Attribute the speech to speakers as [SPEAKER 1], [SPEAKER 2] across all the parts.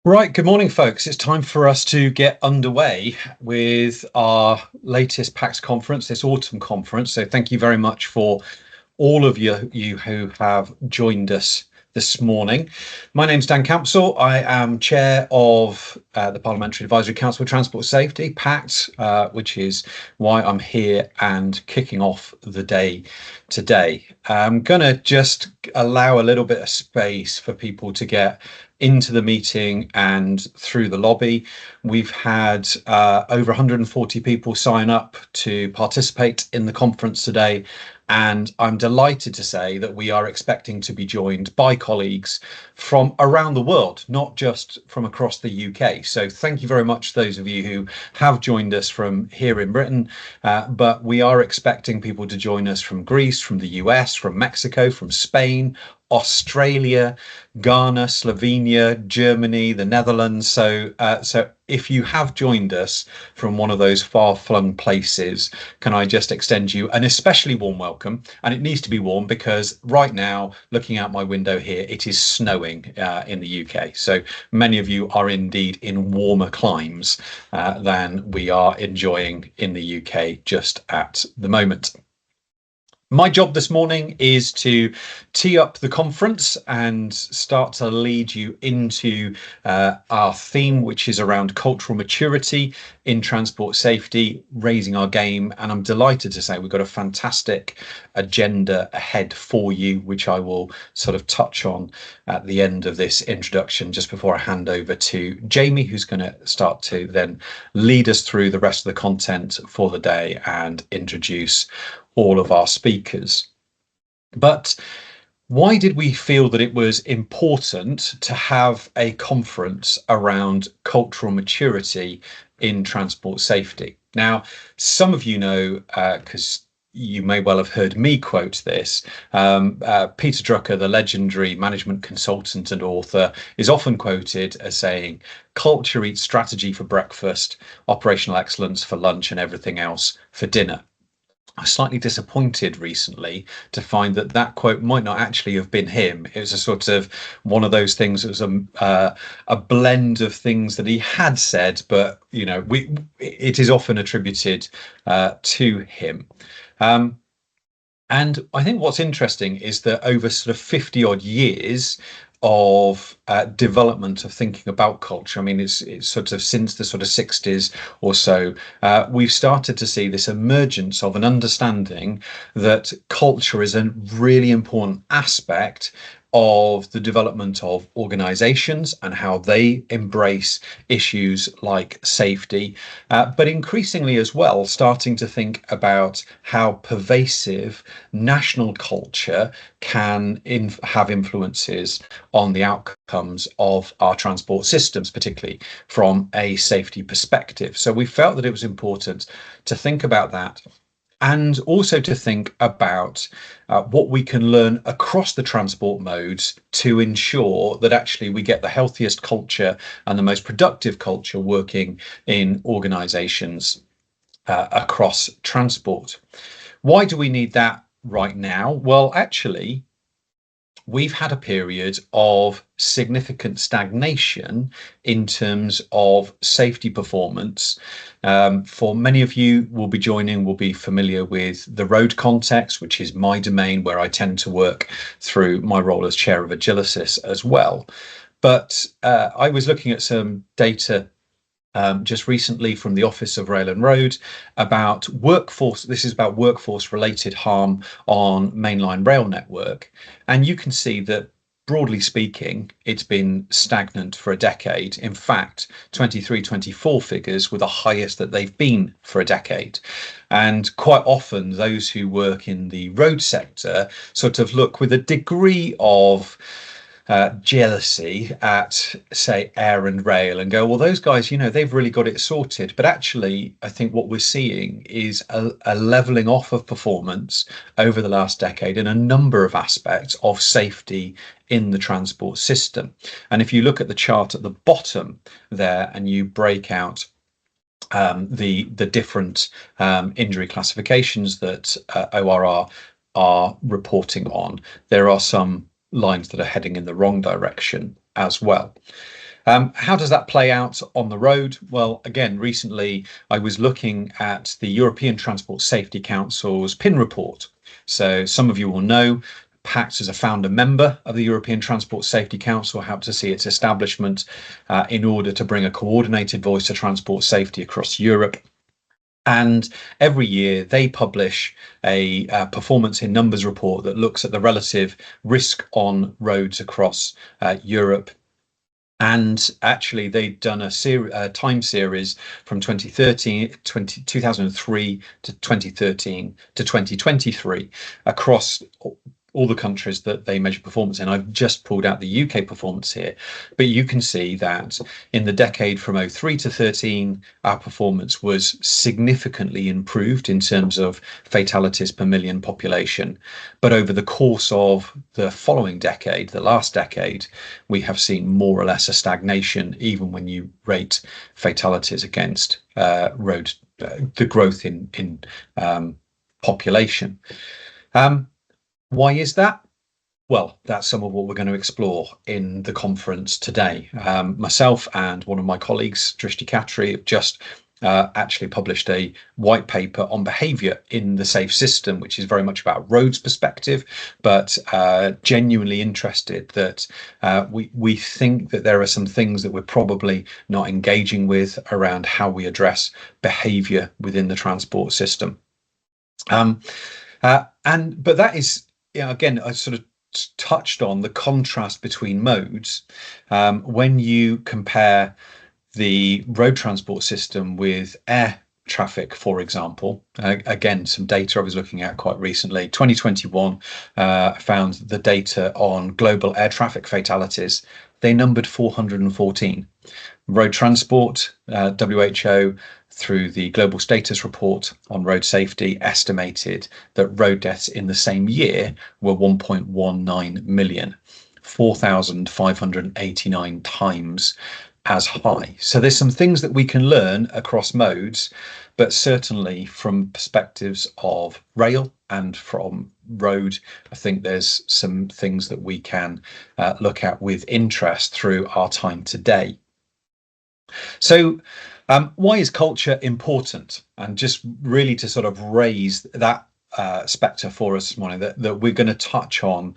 [SPEAKER 1] Right, good morning, folks. It's time for us to get underway with our latest PACTS conference, this autumn conference. So thank you very much for all of you who have joined us this morning. My name's Dan Campsall. I am chair of the Parliamentary Advisory Council for Transport Safety, PACTS, which is why I'm here and kicking off the day today. I'm going to just allow a little bit of space for people to get into the meeting and through the lobby. We've had over 140 people sign up to participate in the conference today, and I'm delighted to say that we are expecting to be joined by colleagues from around the world, not just from across the UK. So thank you very much, those of you who have joined us from here in Britain, but we are expecting people to join us from Greece, from the US, from Mexico, from Spain, Australia, Ghana, Slovenia, Germany, the Netherlands. So if you have joined us from one of those far-flung places, can I just extend you an especially warm welcome? And it needs to be warm because right now, looking out my window here, it is snowing in the UK. So many of you are indeed in warmer climes than we are enjoying in the UK just at the moment. My job this morning is to tee up the conference and start to lead you into our theme, which is around cultural maturity in transport safety, raising our game. And I'm delighted to say we've got a fantastic agenda ahead for you, which I will sort of touch on at the end of this introduction, just before I hand over to Jamie, who's going to start to then lead us through the rest of the content for the day and introduce all of our speakers. But why did we feel that it was important to have a conference around cultural maturity in transport safety? Now, some of you know, because you may well have heard me quote this, Peter Drucker, the legendary management consultant and author, is often quoted as saying, "Culture eats strategy for breakfast, operational excellence for lunch, and everything else for dinner." I was slightly disappointed recently to find that that quote might not actually have been him. It was a sort of one of those things. It was a blend of things that he had said, but you know, it is often attributed to him. And I think what's interesting is that over sort of 50 odd years of development of thinking about culture, I mean, it's sort of since the sort of 60s or so, we've started to see this emergence of an understanding that culture is a really important aspect of the development of organizations and how they embrace issues like safety, but increasingly as well starting to think about how pervasive national culture can have influences on the outcomes of our transport systems, particularly from a safety perspective. So we felt that it was important to think about that, and also to think about what we can learn across the transport modes to ensure that actually we get the healthiest culture and the most productive culture working in organisations across transport. Why do we need that right now? Well, actually, we've had a period of significant stagnation in terms of safety performance. For many of you will be familiar with the road context, which is my domain, where I tend to work through my role as chair of Agilysis as well. But I was looking at some data just recently from the Office of Rail and Road about workforce. This is about workforce related harm on mainline rail network. And you can see that, broadly speaking, it's been stagnant for a decade. In fact, 23-24 figures were the highest that they've been for a decade. And quite often those who work in the road sector sort of look with a degree of jealousy at, say, air and rail and go, well, those guys, you know, they've really got it sorted. But actually, I think what we're seeing is a leveling off of performance over the last decade in a number of aspects of safety in the transport system. And if you look at the chart at the bottom there and you break out the different injury classifications that ORR are reporting on, there are some lines that are heading in the wrong direction as well. How does that play out on the road? Well, again, recently I was looking at the European Transport Safety Council's PIN report. So some of you will know PACTS is a founder member of the European Transport Safety Council, helped to see its establishment in order to bring a coordinated voice to transport safety across Europe. And every year they publish a performance in numbers report that looks at the relative risk on roads across Europe. And actually, they'd done a time series from 2003 to 2013 to 2023 across all the countries that they measure performance in. I've just pulled out the UK performance here, but you can see that in the decade from 03 to 13, our performance was significantly improved in terms of fatalities per million population. But over the course of the following decade, the last decade, we have seen more or less a stagnation, even when you rate fatalities against the growth in population. Why is that? Well, that's some of what we're going to explore in the conference today. Myself and one of my colleagues, Drishti Khatri, have just actually published a white paper on behaviour in the safe system, which is very much about roads perspective, but genuinely interested that we think that there are some things that we're probably not engaging with around how we address behaviour within the transport system. But that is, again, I sort of touched on the contrast between modes. When you compare the road transport system with air traffic, for example, again, some data I was looking at quite recently, 2021 found the data on global air traffic fatalities. They numbered 414. Road transport, WHO, through the Global Status Report on Road Safety, estimated that road deaths in the same year were 1.19 million, 4,589 times as high. So there's some things that we can learn across modes, but certainly from perspectives of rail and from road, I think there's some things that we can look at with interest through our time today. So why is culture important? And just really to sort of raise that spectre for us this morning, that we're going to touch on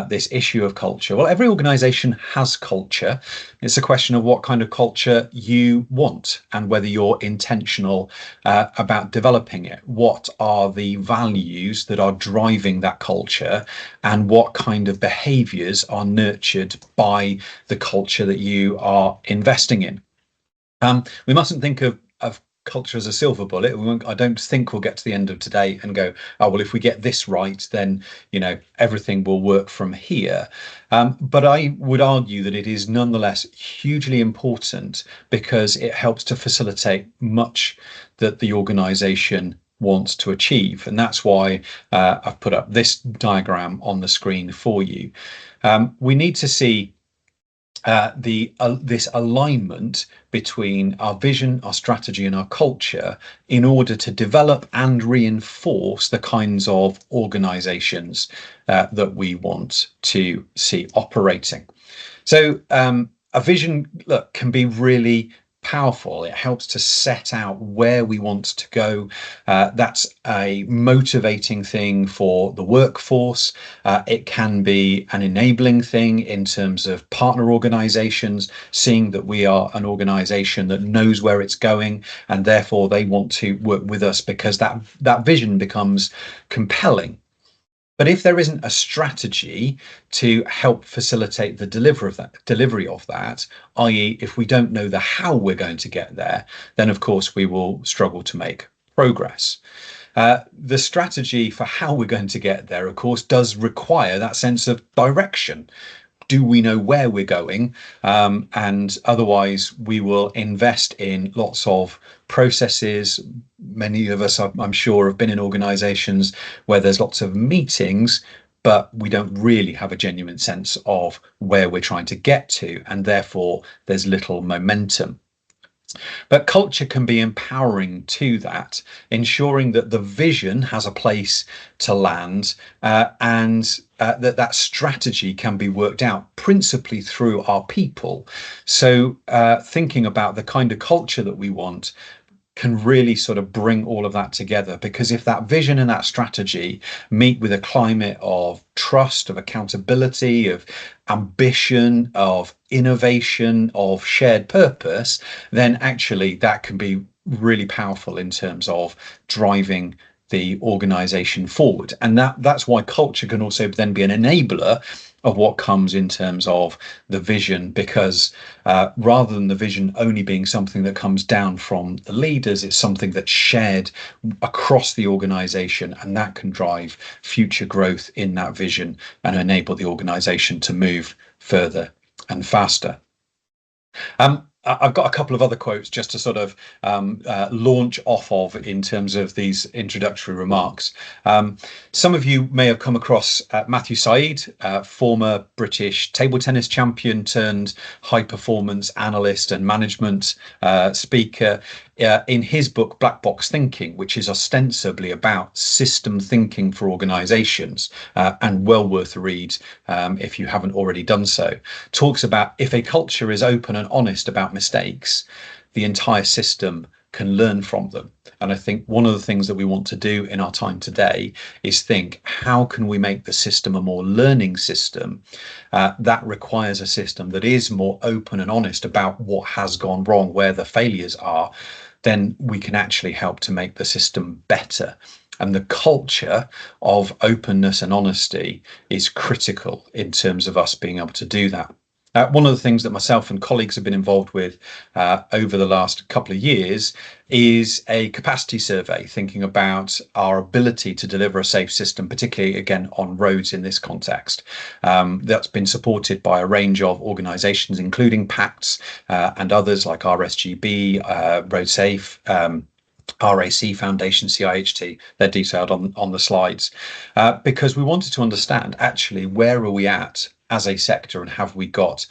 [SPEAKER 1] this issue of culture. Well, every organization has culture. It's a question of what kind of culture you want and whether you're intentional about developing it. What are the values that are driving that culture, and what kind of behaviors are nurtured by the culture that you are investing in? We mustn't think of culture as a silver bullet. I don't think we'll get to the end of today and go, oh, well, if we get this right, then, everything will work from here. But I would argue that it is nonetheless hugely important because it helps to facilitate much that the organization wants to achieve. And that's why I've put up this diagram on the screen for you. We need to see this alignment between our vision, our strategy, and our culture in order to develop and reinforce the kinds of organizations that we want to see operating. So a vision, can be really powerful. It helps to set out where we want to go. That's a motivating thing for the workforce. It can be an enabling thing in terms of partner organizations, seeing that we are an organization that knows where it's going, and therefore they want to work with us because that vision becomes compelling. But if there isn't a strategy to help facilitate the delivery of that, i.e., if we don't know the how we're going to get there, then of course we will struggle to make progress. The strategy for how we're going to get there, of course, does require that sense of direction. Do we know where we're going? And otherwise, we will invest in lots of processes. Many of us, I'm sure, have been in organizations where there's lots of meetings, but we don't really have a genuine sense of where we're trying to get to, and therefore there's little momentum. But culture can be empowering to that, ensuring that the vision has a place to land, and that strategy can be worked out principally through our people. So thinking about the kind of culture that we want can really sort of bring all of that together, because if that vision and that strategy meet with a climate of trust, of accountability, of ambition, of innovation, of shared purpose, then actually that can be really powerful in terms of driving the organization forward. And that's why culture can also then be an enabler of what comes in terms of the vision, because rather than the vision only being something that comes down from the leaders, it's something that's shared across the organization, and that can drive future growth in that vision and enable the organization to move further and faster. I've got a couple of other quotes just to sort of launch off of in terms of these introductory remarks. Some of you may have come across Matthew Said, former British table tennis champion turned high performance analyst and management speaker, in his book Black Box Thinking, which is ostensibly about system thinking for organizations, and well worth a read if you haven't already done so. Talks about if a culture is open and honest about mistakes, the entire system can learn from them. And I think one of the things that we want to do in our time today is think, how can we make the system a more learning system that requires a system that is more open and honest about what has gone wrong, where the failures are. Then we can actually help to make the system better. And the culture of openness and honesty is critical in terms of us being able to do that. One of the things that myself and colleagues have been involved with over the last couple of years is a capacity survey, thinking about our ability to deliver a safe system, particularly again on roads in this context. That's been supported by a range of organisations, including PACTS and others like RSGB, RoadSafe, RAC Foundation, CIHT. They're detailed on the slides, because we wanted to understand actually where are we at as a sector, and have we got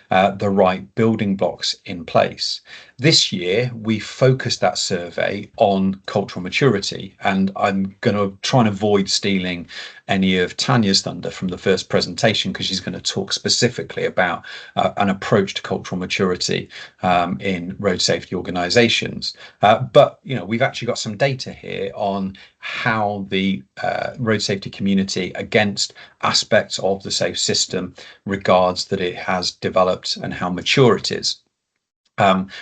[SPEAKER 1] the right building blocks in place. This year we focused that survey on cultural maturity, and I'm going to try and avoid stealing any of Tanya's thunder from the first presentation, because she's going to talk specifically about an approach to cultural maturity in road safety organisations. But we've actually got some data here on how the road safety community against aspects of the safe system regards that it has developed and how mature it is.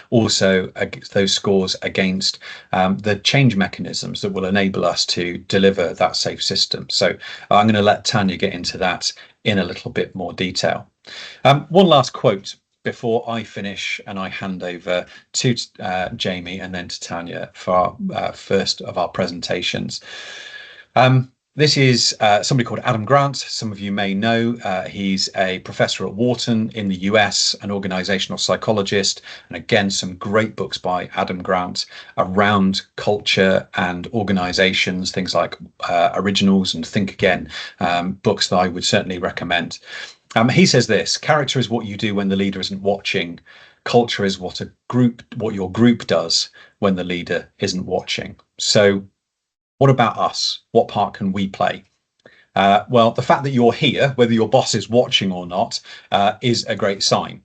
[SPEAKER 1] Also those scores against the change mechanisms that will enable us to deliver that safe system. So I'm going to let Tanya get into that in a little bit more detail. One last quote before I finish and I hand over to Jamie and then to Tanya for our first of our presentations. This is somebody called Adam Grant. Some of you may know he's a professor at Wharton in the US, an organizational psychologist, and again some great books by Adam Grant around culture and organizations, things like Originals and Think Again, books that I would certainly recommend. He says this: character is what you do when the leader isn't watching. Culture is what your group does when the leader isn't watching. So what about us? What part can we play? Well, the fact that you're here, whether your boss is watching or not, is a great sign.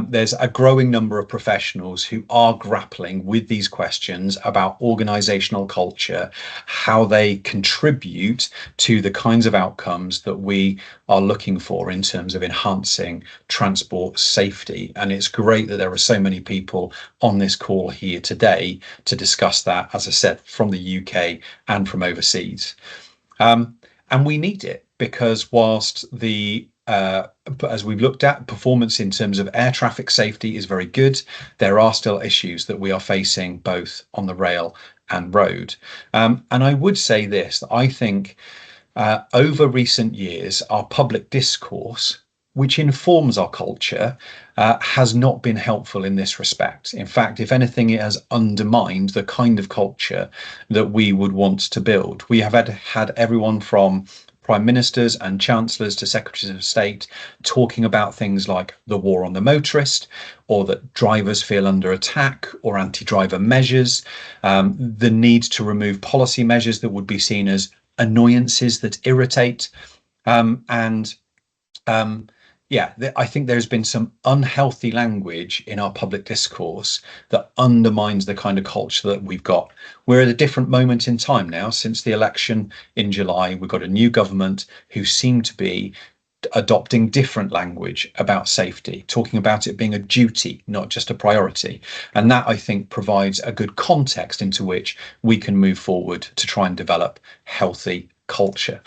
[SPEAKER 1] There's a growing number of professionals who are grappling with these questions about organizational culture, how they contribute to the kinds of outcomes that we are looking for in terms of enhancing transport safety. And it's great that there are so many people on this call here today to discuss that, as I said, from the UK and from overseas. And we need it, because whilst as we've looked at, performance in terms of air traffic safety is very good, there are still issues that we are facing both on the rail and road. And I would say this: that I think over recent years, our public discourse, which informs our culture, has not been helpful in this respect. In fact, if anything, it has undermined the kind of culture that we would want to build. We have had everyone from prime ministers and chancellors to secretaries of state talking about things like the war on the motorist, or that drivers feel under attack, or anti-driver measures, the need to remove policy measures that would be seen as annoyances that irritate, and yeah, I think there's been some unhealthy language in our public discourse that undermines the kind of culture that we've got. We're at a different moment in time now. Since the election in July, we've got a new government who seem to be adopting different language about safety, talking about it being a duty, not just a priority. And that, I think, provides a good context into which we can move forward to try and develop healthy culture.